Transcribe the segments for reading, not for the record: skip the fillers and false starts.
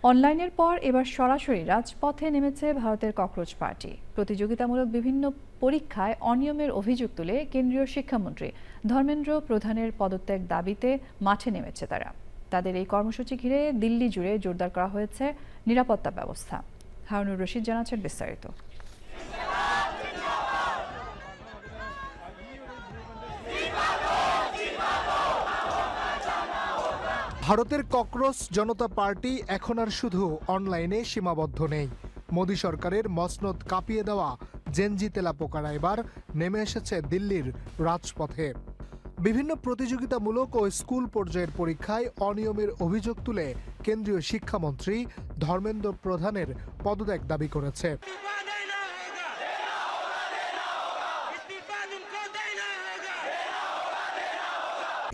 অনলাইনের পর এবার সরাসরি রাজপথে নেমেছে ভারতের ককরোচ পার্টি। প্রতিযোগিতামূলক বিভিন্ন পরীক্ষায় অনিয়মের অভিযোগ তুলে কেন্দ্রীয় শিক্ষামন্ত্রী ধর্মেন্দ্র প্রধানের পদত্যাগ দাবিতে মাঠে নেমেছে তারা। তাদের এই কর্মসূচি ঘিরে দিল্লি জুড়ে জোরদার করা হয়েছে নিরাপত্তা ব্যবস্থা। হারুনুর রশিদ জানাচ্ছেন বিস্তারিত। ভারতের ককরোচ জনতা পার্টি এখন আর শুধু অনলাইনে সীমাবদ্ধ নেই। মোদী সরকারের মসনদ কাঁপিয়ে দেওয়া জেনজি তেলাপোকারা এবার নেমে এসেছে দিল্লির রাজপথে। বিভিন্ন প্রতিযোগিতামূলক ও স্কুল পর্যায়ের পরীক্ষায় অনিয়মের অভিযোগ তুলে কেন্দ্রীয় শিক্ষামন্ত্রী ধর্মেন্দ্র প্রধানের পদত্যাগ দাবি করেছে।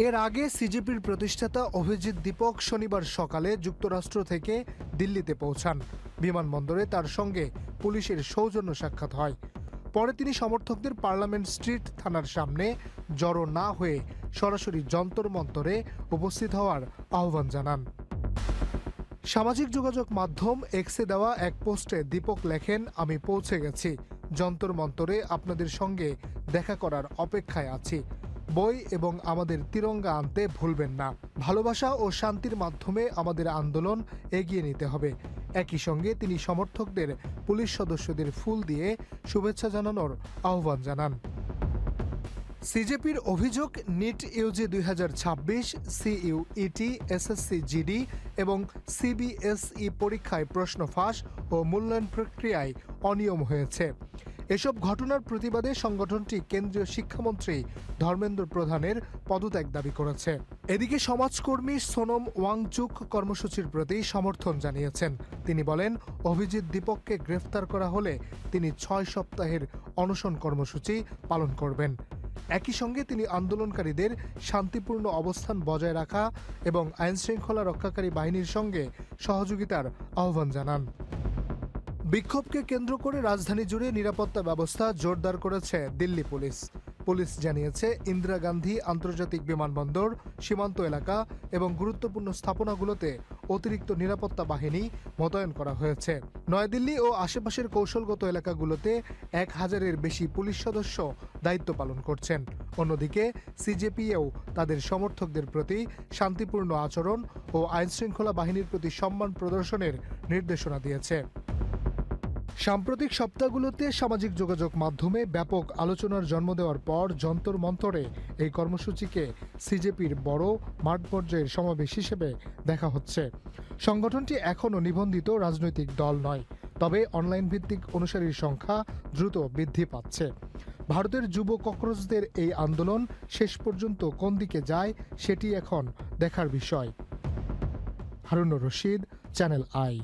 এর আগে সিজেপির প্রতিষ্ঠাতা অভিজিৎ দীপক শনিবার সকালে যুক্তরাষ্ট্র থেকে দিল্লিতে পৌঁছান। বিমানবন্দরে তার সঙ্গে পুলিশের সৌজন্য সাক্ষাৎ হয়। পরে তিনি সমর্থকদের পার্লামেন্ট স্ট্রিট থানার সামনে জড়ো না হয়ে সরাসরি যন্তর মন্তরে উপস্থিত হওয়ার আহ্বান জানান। সামাজিক যোগাযোগ মাধ্যম এক্সে দেওয়া এক পোস্টে দীপক লেখেন, আমি পৌঁছে গেছি, যন্তর মন্তরে আপনাদের সঙ্গে দেখা করার অপেক্ষায় আছি। বই এবং আমাদের তিরঙ্গা আনতে ভুলবেন না। ভালোবাসা ও শান্তির মাধ্যমে আমাদের আন্দোলন এগিয়ে নিতে হবে। একই সঙ্গে তিনি সমর্থকদের পুলিশ সদস্যদের ফুল দিয়ে শুভেচ্ছা জানানোর আহ্বান জানান। সিজেপির অভিযোগ, NEET UG 2026, CUET, SSC GD এবং সিবিএসই পরীক্ষায় প্রশ্ন ফাঁস ও মূল্যায়ন প্রক্রিয়ায় অনিয়ম হয়েছে। এসব ঘটনার প্রতিবাদে সংগঠনটি কেন্দ্রীয় শিক্ষামন্ত্রী ধর্মেন্দ্র প্রধানের পদত্যাগ দাবি করেছে। এদিকে সমাজকর্মী সোনম ওয়াংচুক কর্মসূচির প্রতি সমর্থন জানিয়েছেন। তিনি বলেন, অভিজিৎ দীপককে গ্রেফতার করা হলে তিনি 6 সপ্তাহের অনশন কর্মসূচি পালন করবেন। একই সঙ্গে তিনি আন্দোলনকারীদের শান্তিপূর্ণ অবস্থান বজায় রাখা এবং আইনশৃঙ্খলা রক্ষাকারী বাহিনীর সঙ্গে সহযোগিতার আহ্বান জানান। বিক্ষোভকে কেন্দ্র করে রাজধানী জুড়ে নিরাপত্তা ব্যবস্থা জোরদার করেছে দিল্লি পুলিশ। পুলিশ জানিয়েছে, ইন্দিরা গান্ধী আন্তর্জাতিক বিমানবন্দর, সীমান্ত এলাকা এবং গুরুত্বপূর্ণ স্থাপনাগুলোতে অতিরিক্ত নিরাপত্তা বাহিনী মোতায়েন করা হয়েছে। নয়াদিল্লি ও আশেপাশের কৌশলগত এলাকাগুলোতে 1000-এর বেশি পুলিশ সদস্য দায়িত্ব পালন করছেন। অন্যদিকে সিজেপিও তাদের সমর্থকদের প্রতি শান্তিপূর্ণ আচরণ ও আইনশৃঙ্খলা বাহিনীর প্রতি সম্মান প্রদর্শনের নির্দেশনা দিয়েছে। সাম্প্রতিক সপ্তাহগুলোতে সামাজিক যোগাযোগ মাধ্যমে ব্যাপক আলোচনার জন্ম দেওয়ার পর যন্তর মন্তরে এই কর্মসূচিকে সিজেপির বড় মাঠ পর্যায়ের সমাবেশ হিসেবে দেখা হচ্ছে। সংগঠনটি এখনও নিবন্ধিত রাজনৈতিক দল নয়, তবে অনলাইন ভিত্তিক অনুসারীর সংখ্যা দ্রুত বৃদ্ধি পাচ্ছে। ভারতের যুব ককরোচদের এই আন্দোলন শেষ পর্যন্ত কোন দিকে যায় সেটি এখন দেখার বিষয়। Harunur Rashid, channel I.